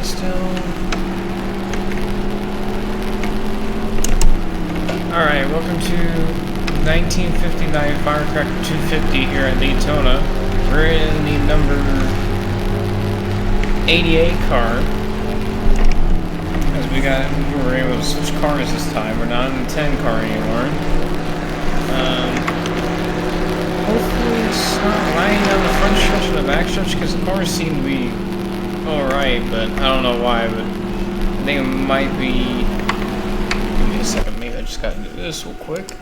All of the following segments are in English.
still. Alright, welcome to 1959 Firecracker 250 here at Daytona. We're in the number 88 car. As we were able to switch cars this time. We're not in the 10 car anymore. Hopefully it's not lying down the front stretch and the back stretch, because the cars seem to be alright, but I don't know why, but I think it might be... Give me a second, maybe I just gotta do this real quick.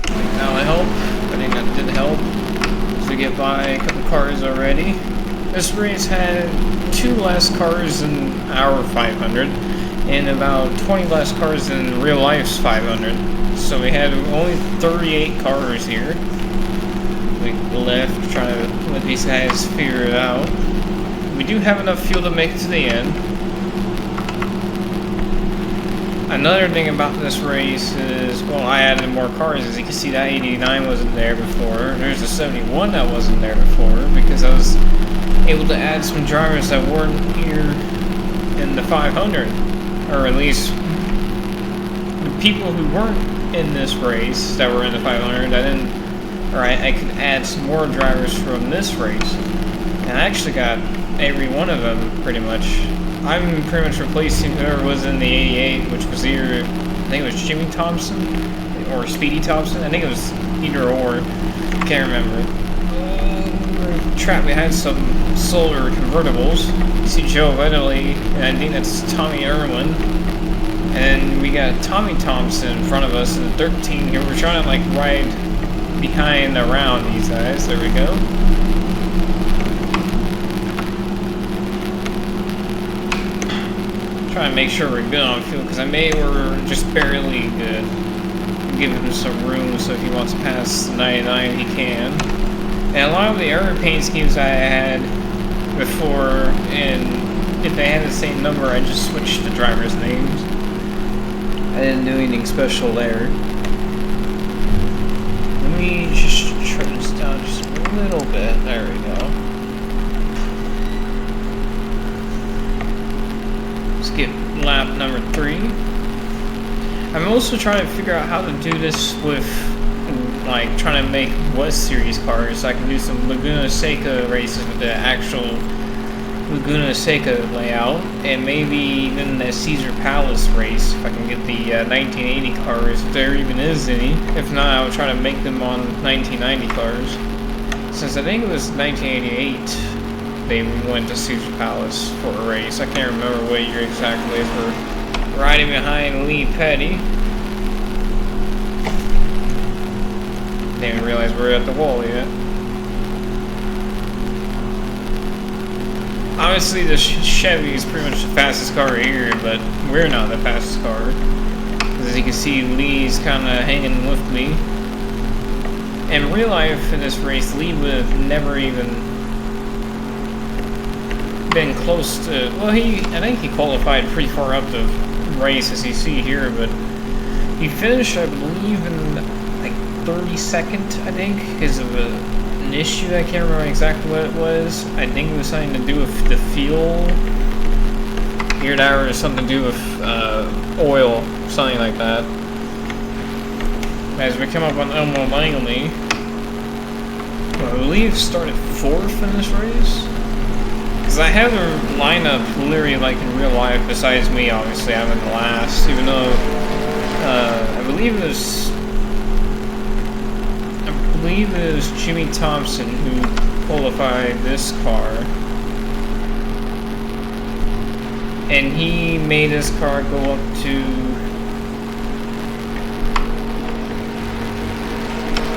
I think that'll help. I think that did help. So we get by a couple cars already. This race had 2 less cars than our 500, and about 20 less cars than real life's 500. So we had only 38 cars here. We left trying to let these guys figure it out. We do have enough fuel to make it to the end. Another thing about this race is, well, I added more cars. As you can see, that 89 wasn't there before. There's a 71 that wasn't there before, because I was able to add some drivers that weren't here in the 500, or at least the people who weren't in this race that were in the 500. I could add some more drivers from this race, and I actually got every one of them pretty much. I'm pretty much replacing whoever was in the 88, which was either, I think it was Jimmy Thompson or Speedy Thompson. I think it was either or. Can't remember. We had some solar convertibles. You see Joe Vedley, and I think that's Tommy Irwin. And we got Tommy Thompson in front of us in the 13 here. We're trying to like ride behind around these guys. There we go. Trying to make sure we're good on fuel, because we're just barely good. Give him some room so if he wants to pass the 99 he can. And a lot of the error paint schemes I had before, and if they had the same number, I just switched the driver's names. I didn't do anything special there. Let me just trim this down just a little bit. There we go. Skip lap number 3. I'm also trying to figure out how to do this with, like, trying to make West Series cars, so I can do some Laguna Seca races with the actual Laguna Seca layout, and maybe even the Caesar Palace race, if I can get the 1980 cars, if there even is any. If not, I'll try to make them on 1990 cars. Since I think it was 1988, they went to Caesar Palace for a race. I can't remember what year exactly. We're riding behind Lee Petty. Didn't even realize we were at the wall yet. Obviously, the Chevy is pretty much the fastest car here, but we're not the fastest car. As you can see, Lee's kind of hanging with me. In real life, in this race, Lee would have never even been close to... Well, I think he qualified pretty far up the race, as you see here, but he finished, I believe, in like 32nd, I think, because of an issue. I can't remember exactly what it was. I think it was something to do with the fuel. Either that or something to do with oil, something like that. As we come up on Elmo Langley, I believe started 4th in this race. Because I have a lineup literally like in real life, besides me, obviously. I'm in the last, even though I believe it was Jimmy Thompson who qualified this car. And he made his car go up to...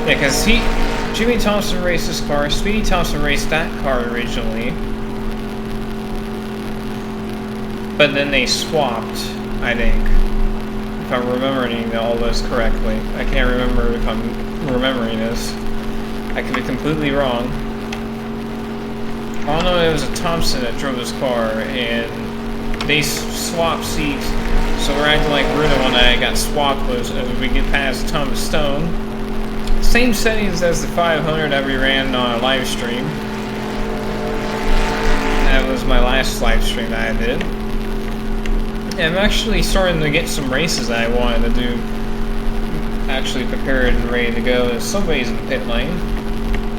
Yeah, because Jimmy Thompson raced this car, Speedy Thompson raced that car originally. But then they swapped, I think. If I'm remembering all this correctly. I can't remember if I'm remembering this. I could be completely wrong. All I know it was a Thompson that drove this car, and they swapped seats. So we're acting like we're the one that got swapped with as we get past Thomas Stone. Same settings as the 500 that we ran on a live stream. that was my last live stream that I did. And I'm actually starting to get some races that I wanted to do. Actually prepared and ready to go. Somebody's in the pit lane.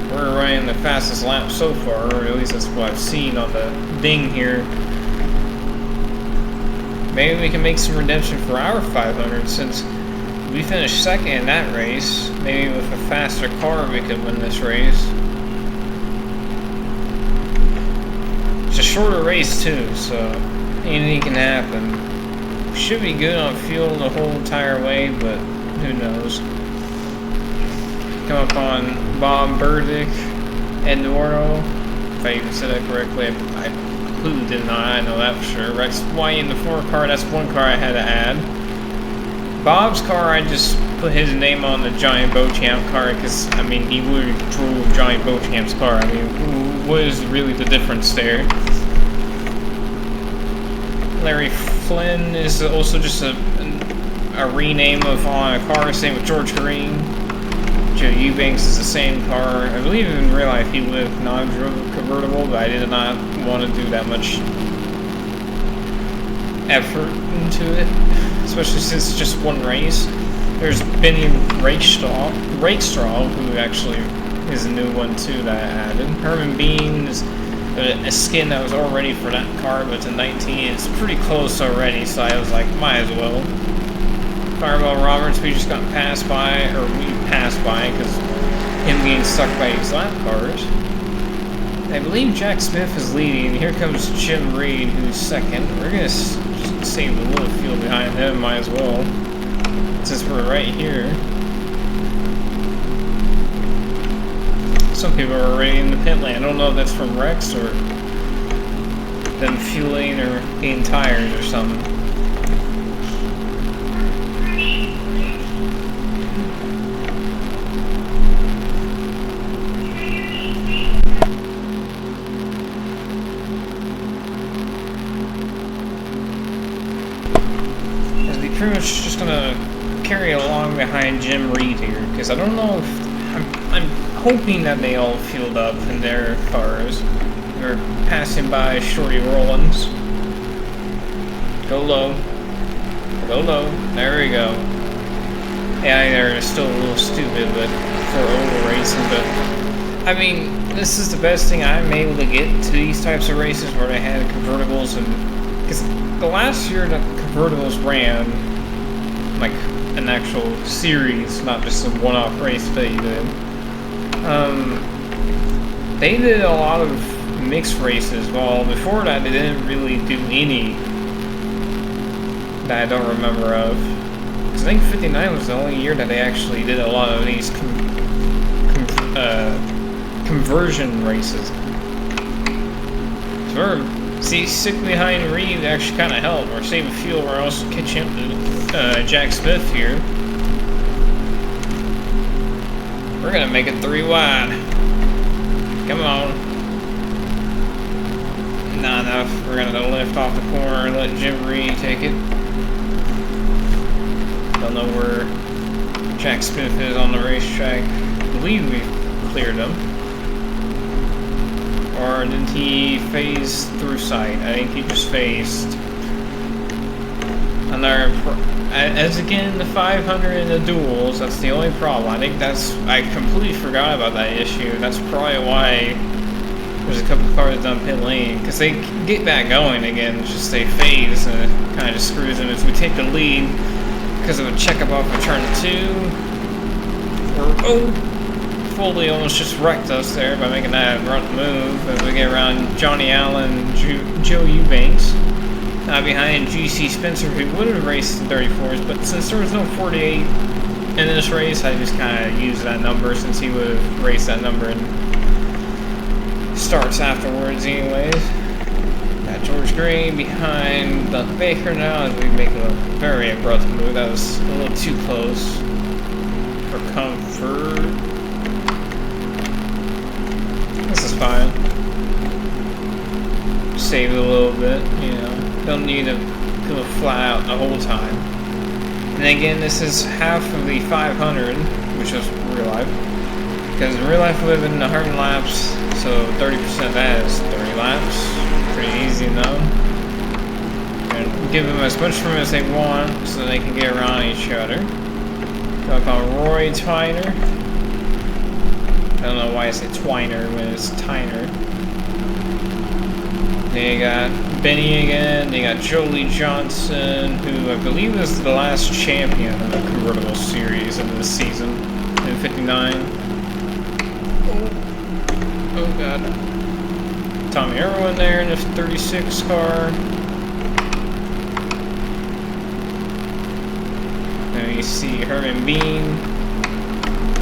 We're running the fastest lap so far, or at least that's what I've seen on the ding here. Maybe we can make some redemption for our 500 since we finished second in that race. Maybe with a faster car we could win this race. It's a shorter race too, so anything can happen. Should be good on fuel the whole entire way, but who knows. Come up on Bob Burdick, Eduardo, if I even said that correctly. I completely did not, I know that for sure. Rex White in the 4 car, that's one car I had to add. Bob's car, I just put his name on the Johnny Beauchamp car because, I mean, he would drove Johnny Beauchamp's car. I mean, what is really the difference there? Larry Flynn is also just a rename of on a car, same with George Green. Joe Eubanks is the same car. I believe in real life he would have non-drove convertible, but I did not want to do that much effort into it, especially since it's just one race. There's Benny Rakestraw, who actually is a new one too that I added. Herman Bean is a skin that was already for that car, but it's a 19. It's pretty close already, so I was like, might as well. Fireball Roberts, we just got passed by, or we passed by because him being stuck by these lap cars. I believe Jack Smith is leading. Here comes Jim Reed, who's second. We're gonna just save a little fuel behind him, might as well, since we're right here. Some people are already in the pit lane. I don't know if that's from Rex or them fueling or getting tires or something. Pretty much just gonna carry along behind Jim Reed here because I don't know if I'm hoping that they all fueled up in their cars. They're passing by Shorty Rollins. Go low. Go low. There we go. Yeah, they're still a little stupid, but for oval racing. But I mean, this is the best thing I'm able to get to these types of races where they had convertibles, and because the last year that convertibles ran, like an actual series, not just a one-off race they did. They did a lot of mixed races. Well, before that, they didn't really do any that I don't remember of. I think 59 was the only year that they actually did a lot of these conversion races. So see, sitting behind Reed actually kind of helped. We're saving fuel, we're also catching up to Jack Smith here. We're gonna make it 3 wide. Come on. Not enough. We're gonna lift off the corner and let Jim Reed take it. Don't know where Jack Smith is on the racetrack. I believe we've cleared him. Or did he phase through sight? I think he just phased. Another, as again, the 500 in the duels, that's the only problem. I think I completely forgot about that issue. That's probably why there's a couple cars down pit lane. Because they get back going again, it's just they phase and it kind of just screws them. If we take the lead because of a checkup off of turn 2, Foley almost just wrecked us there by making that run move as we get around Johnny Allen and Joe Eubanks. Now behind GC Spencer, who would have raced the 34s, but since there was no 48 in this race, I just kind of used that number since he would have raced that number and starts afterwards anyways. Got George Green behind Doug Baker now as we make a very abrupt move. That was a little too close for comfort. This is fine. Save it a little bit, you know. Don't need to go flat out the whole time. And again, this is half of the 500, which is real life. Because in real life we live in 100 laps, so 30% of that is 30 laps. pretty easy though. And give them as much room as they want so they can get around each other. Talk on Roy Tyner. I don't know why I say Twiner when it's Tyner. Then you got Benny again. Then you got Jolie Johnson, who I believe is the last champion of the convertible series in this season in 59. Oh god. Tommy Irwin there in the 36 car. Then you see Herman Bean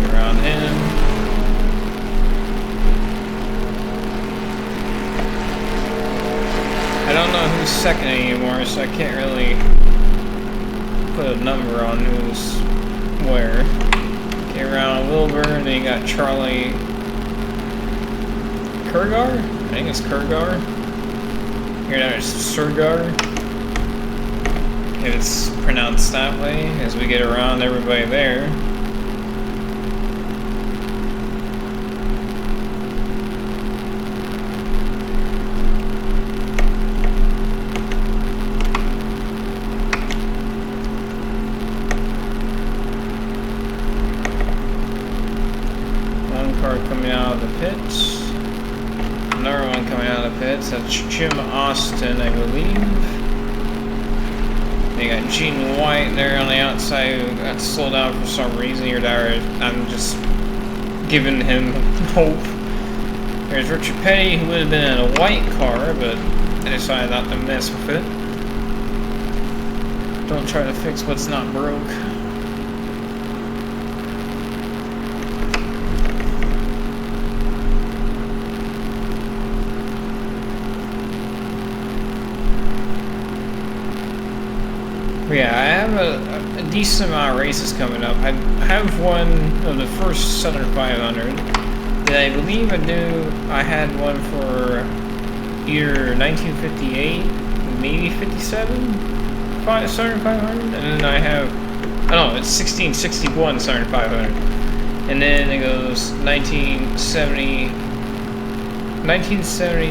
around him. I don't know who's second anymore, so I can't really put a number on who's where. Get around Wilbur, and then you got Charlie Kurgar? I think it's Kurgar. Here now it's Surgar. If it's pronounced that way, as we get around everybody there. Coming out of the pits. Another one coming out of the pits. That's Jim Austin, I believe. They got Gene White there on the outside who got slowed down for some reason. I'm just giving him hope. There's Richard Petty, who would have been in a white car, but I decided not to mess with it. Don't try to fix what's not broke. Yeah, I have a decent amount of races coming up. I have one of the first Southern 500 that I believe I had one for either 1958, maybe 57 Southern 500, and then I have, it's 1661 Southern 500, and then it goes 1970,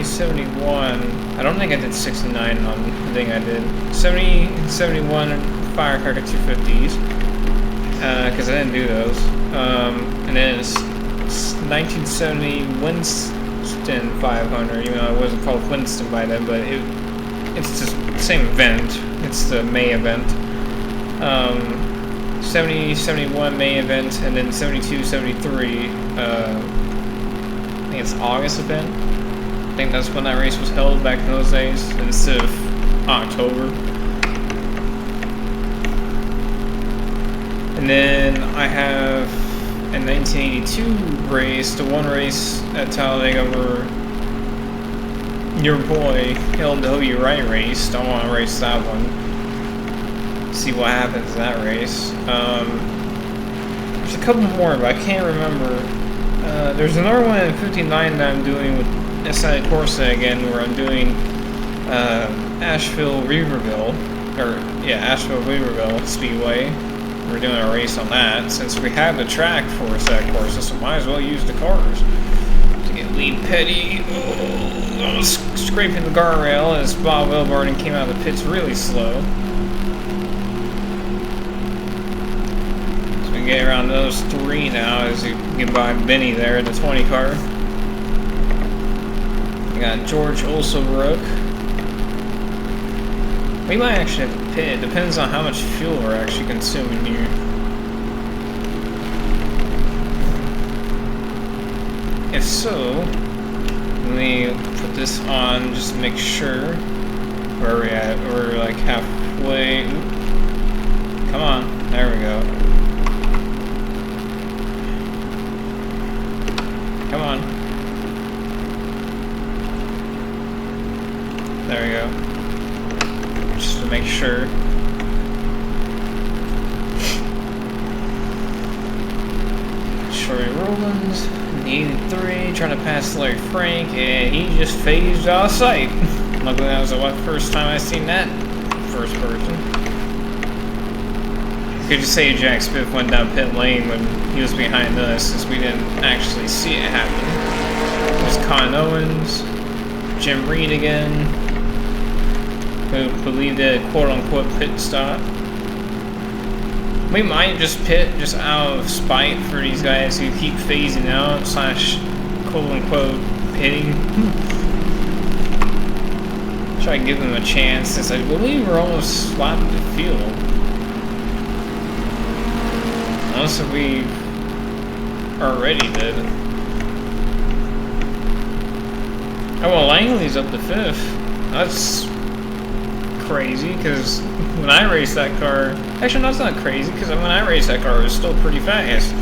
71. I don't think I did 69 on the thing I did. 70, 71 Firecracker 250s, because I didn't do those. And then it's 1970 Winston 500, even though it wasn't called Winston by then, but it's just the same event. It's the May event. 70, 71 May event, and then 72, 73, I think it's August event. I think that's when that race was held back in those days, instead of October. And then I have a 1982 race, the one race at Talladega where your boy LW Wright raced. I want to race that one. See what happens in that race. There's a couple more, but I can't remember. There's another one in 59 that I'm doing with SI Corsa again, where I'm doing Asheville Weaverville Speedway. We're doing a race on that since we have the track for SI Corsa, so might as well use the cars to get lead Petty. Oh, I was scraping the guardrail as Bob Wilbarden came out of the pits really slow. Get around those three now as you get by Benny there in the 20 car. We got George Olsobrook. We might actually have to pit. It depends on how much fuel we're actually consuming here. If so, let me put this on just to make sure. Where are we at? We're like halfway. Come on. There we go. Come on. There we go. Just to make sure. Shorty Rowlands, 83, trying to pass Larry Frank, and he just phased out of sight. Luckily that was the first time I seen that first person. Could you say Jack Smith went down pit lane when he was behind us, since we didn't actually see it happen. There's Con Owens, Jim Reed again, who believed a quote-unquote pit stop. We might just pit just out of spite for these guys who keep phasing out / quote-unquote pitting. Try to give them a chance, since I believe we're almost slapped the field. Unless we already did. Oh well, Langley's up to 5th. That's crazy, because when I raced that car... Actually, no, it's not crazy, because when I raced that car, it was still pretty fast.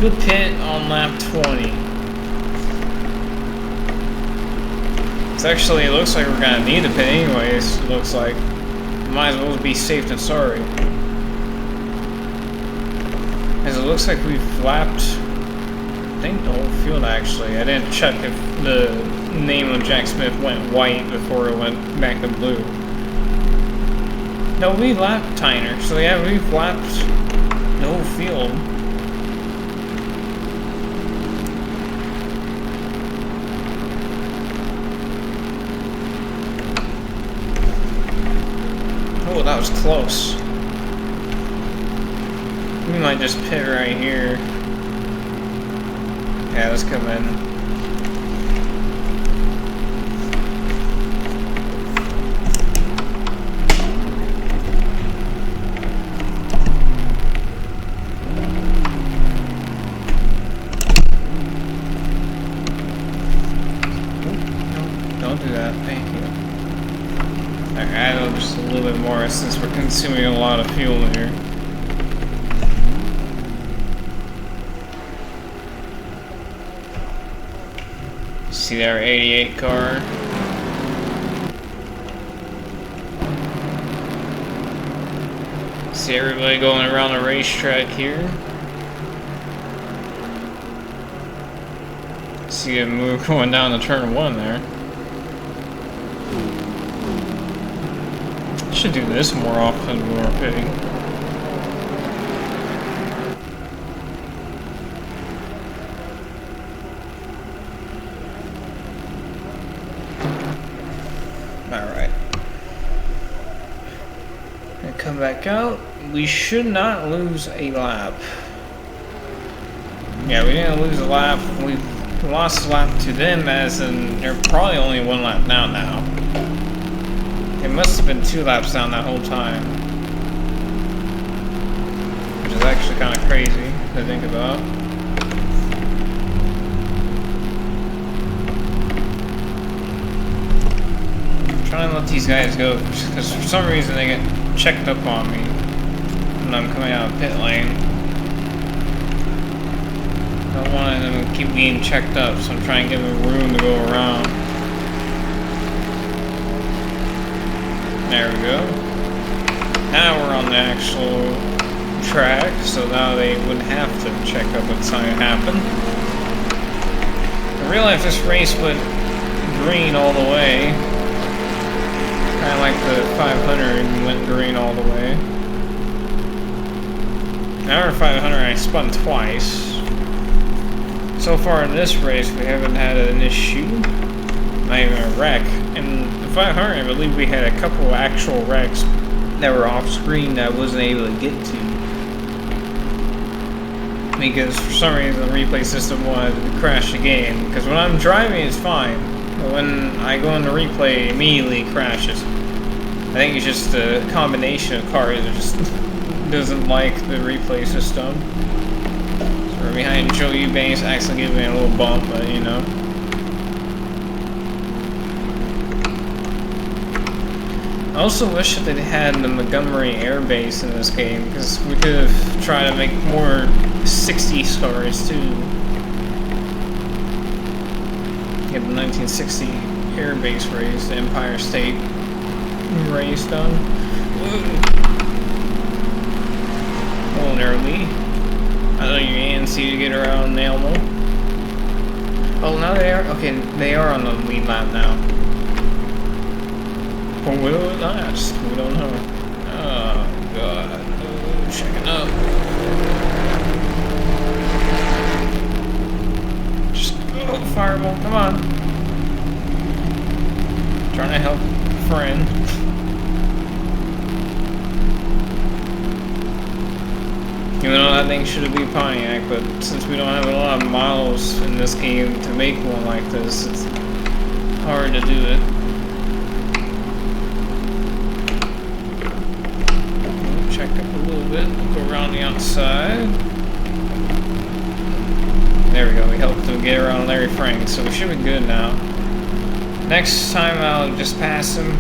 We pit on lap 20. It's actually, it looks like we're gonna need a pit anyways, it looks like. Might as well be safe than sorry. As it looks like we've lapped, I think, the whole field actually. I didn't check if the name of Jack Smith went white before it went back to blue. No, we lapped Tyner, so yeah, we've lapped the whole field. Oh, that was close. We might just pit right here. Yeah, let's come in. Don't do that, thank you. Alright, add just a little bit more since we're consuming a lot of fuel here. See our 88 car. See everybody going around the racetrack here. See a move going down to turn 1 there. Should do this more often when we're pitting. Alright. Gonna come back out. We should not lose a lap. Yeah, we didn't lose a lap. We lost a lap to them, as in they're probably only 1 lap down now. It must have been 2 laps down that whole time. Which is actually kind of crazy to think about. Trying to let these guys go, because for some reason they get checked up on me when I'm coming out of pit lane. I don't want them to keep being checked up, so I'm trying to give them room to go around. There we go. Now we're on the actual track, so now they wouldn't have to check up what's going to happen. In real life, this race went green all the way. Kind of like the 500 went green all the way. Now our 500, I spun twice. So far in this race, we haven't had an issue. Not even a wreck. And the 500, I believe we had a couple actual wrecks that were off screen that I wasn't able to get to. Because for some reason the replay system wanted to crash the game. Because when I'm driving it's fine. But when I go into replay, it immediately crashes. I think it's just a combination of cars that just doesn't like the replay system. So we're behind Joe Eubanks, actually giving me a little bump, but you know. I also wish that they had the Montgomery Air Base in this game, because we could have tried to make more 60s cars too. Get the 1960 Air Base race, the Empire State race done. Pulling early. I know you can see to get around Nailmo. Oh, now they are. Okay, they are on the lead lap now. Or will it not? We don't know. Oh, God. Oh, checking up. Just go, Fireball. Come on. Trying to help a friend. Even though that thing should be Pontiac, but since we don't have a lot of miles in this game to make one like this, it's hard to do it. Check up a little bit, go around the outside. There we go, we helped him get around Larry Frank, so we should be good now. Next time I'll just pass him.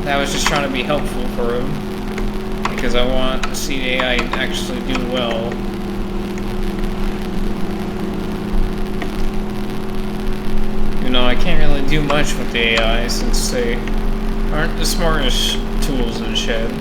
That was just trying to be helpful for him, because I want to see the AI actually do well. You know, I can't really do much with the AI since they aren't the smartest tools in the shed.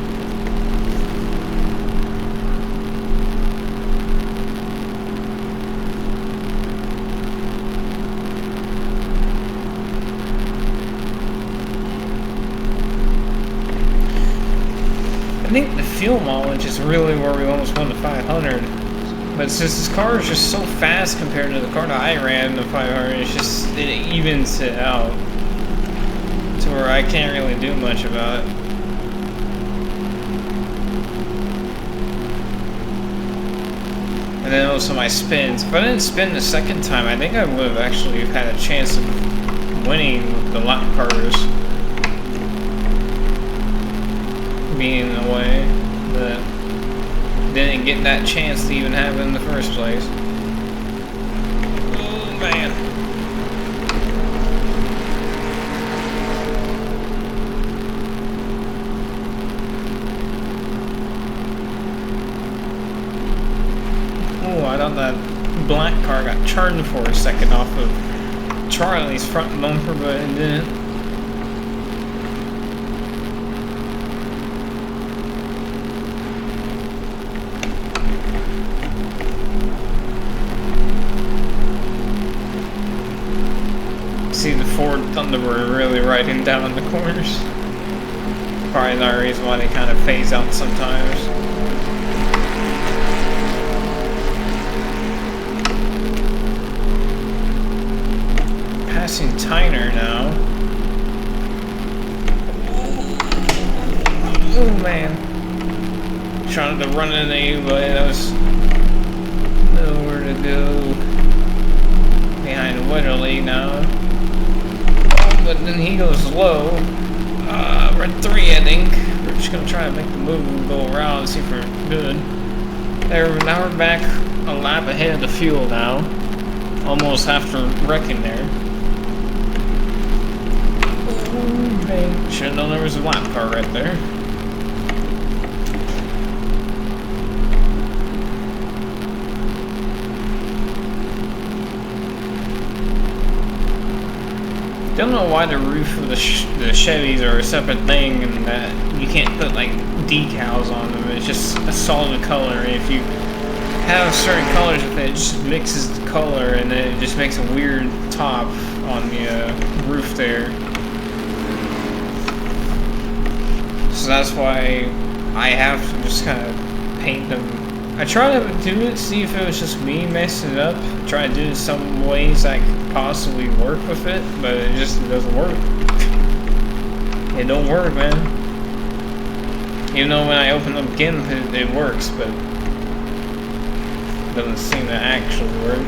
I think the fuel mileage is really where we almost won the 500. But since this car is just so fast compared to the car that I ran, the 500, it evens it out to where I can't really do much about it. And then also my spins. If I didn't spin the second time, I think I would have actually had a chance of winning with the lap cars being in the way, but didn't get that chance to even have it in the first place. Oh man. Oh, I thought that black car got charged for a second off of Charlie's front bumper, but it didn't. See the Ford Thunderbird really riding down the corners. Probably the reason why they kind of phase out sometimes. Passing Tyner now. Oh man. Trying to run into you, but that was nowhere to go. Behind Wetterly now. But then he goes low. We're at 3, I think. We're just gonna try to make the move and go around and see if we're good. There, now we're back a lap ahead of the fuel now. Almost after wrecking there. Oh, man. Should have known there was a lap car right there. Don't know why the roof of the Chevys are a separate thing and that you can't put like decals on them. It's just a solid color. If you have certain colors with it, it just mixes the color and then it just makes a weird top on the roof there. So that's why I have to just kind of paint them. I tried to do it, see if it was just me messing it up. Try to do it in some ways I could possibly work with it, but it just doesn't work. It don't work, man. Even though when I open up GIMP, it works, but it doesn't seem to actually work.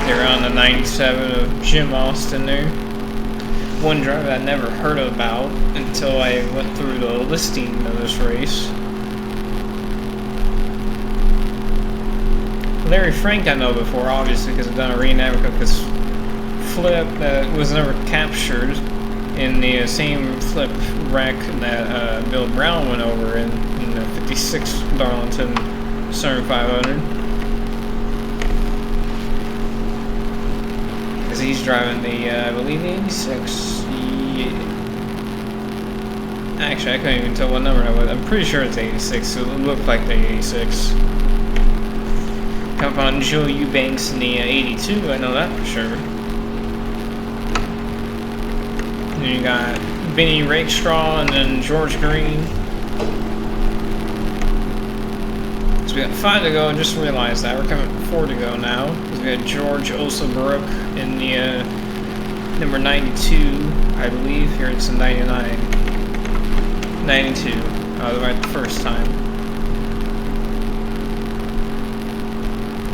They're on the 97 of Jim Austin there. One driver that I never heard about until I went through the listing of this race. Larry Frank I know before, obviously, because I've done a reenactment of his flip that was never captured in the same flip wreck that Bill Brown went over in the 56 Darlington 7500. Because he's driving the, I believe the 86. Yeah. Actually, I couldn't even tell what number that was. I'm pretty sure it's 86, so it looked like the 86. Come on, Joe Eubanks in the 82, I know that for sure. And you got Benny Rakestraw and then George Green. So we got 5 to go, I just realized that. We're coming 4 to go now. We got George Osabrook in the number 92, I believe. Here it's a 99. 92. I was right the first time.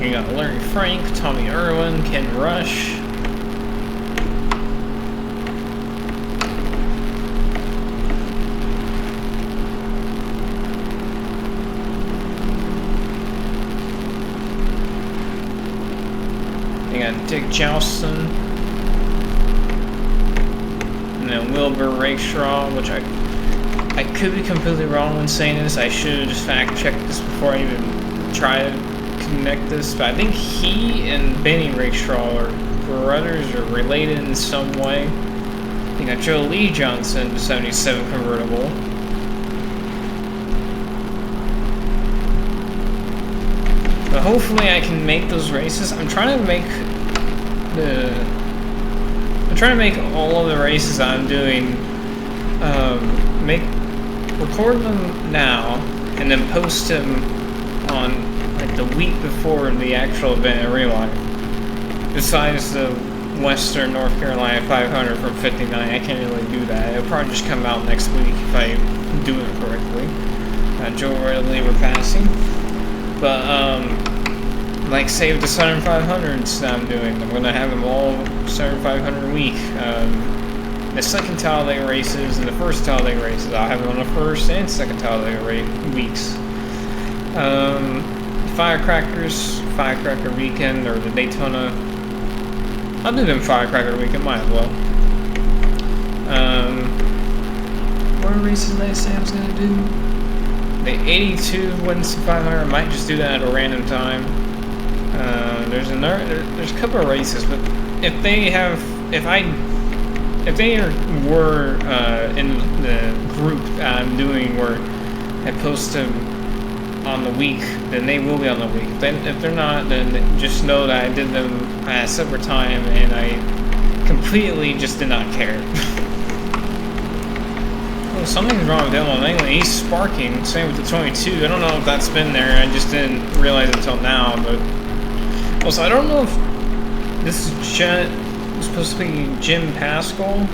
You got Larry Frank, Tommy Irwin, Ken Rush. You got Dick Joustin. And then Wilbur Rakestraw, which I could be completely wrong when saying this. I should have just fact-checked this before I even try to connect this. But I think he and Benny Rakestraw are brothers or related in some way. You got Joe Lee Johnson, the 77 convertible. But hopefully I can make those races. I'm trying to make all of the races I'm doing, record them now, and then post them on like the week before the actual event in real life. Besides the Western North Carolina 500 from 59, I can't really do that. It'll probably just come out next week if I do it correctly. Joe Ridley we're passing. But, like save the Southern 500s that I'm doing. I'm going to have them all Southern 500 week. The second Talladega races and the first Talladega races, I'll have them on the first and second Talladega weeks. Firecracker weekend, or the Daytona. I'll do them Firecracker weekend, might as well. What races did I say I was going to do? The 82 Wednesday 500, I might just do that at a random time. There's a couple of races, but if they were in the group I'm doing where I post them on the week, then they will be on the week. If they're not, then just know that I did them at a separate time and I completely just did not care. Oh, something's wrong with Dylan Langley. He's sparking. Same with the 22. I don't know if that's been there. I just didn't realize it until now. But also, I don't know if this is supposed to be Jim Pascal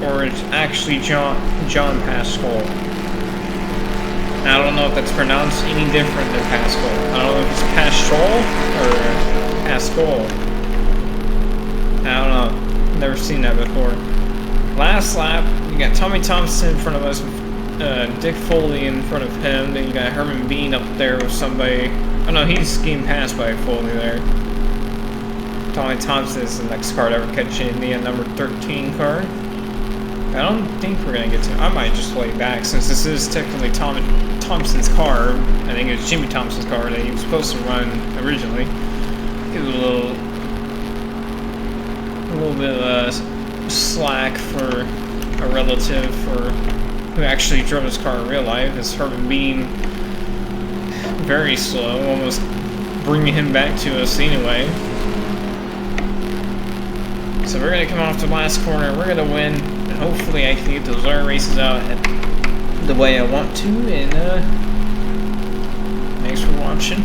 or it's actually John Pascal. I don't know if that's pronounced any different than Pascal. I don't know if it's Pascal or Pascal. I don't know. Never seen that before. Last lap, you got Tommy Thompson in front of us, Dick Foley in front of him. Then you got Herman Bean up there with somebody. Oh no, he's getting passed by Foley there. Tommy Thompson is the next car to ever catch India, number 13 car. I don't think we're going to get to... I might just lay back since this is technically Thompson's car. I think it was Jimmy Thompson's car that he was supposed to run originally. Give it a little bit of slack for a relative who actually drove his car in real life. It's Herman Bean. Very slow, almost bringing him back to us anyway. So we're going to come off the last corner, we're going to win, and hopefully I can get those other races out the way I want to, and thanks for watching.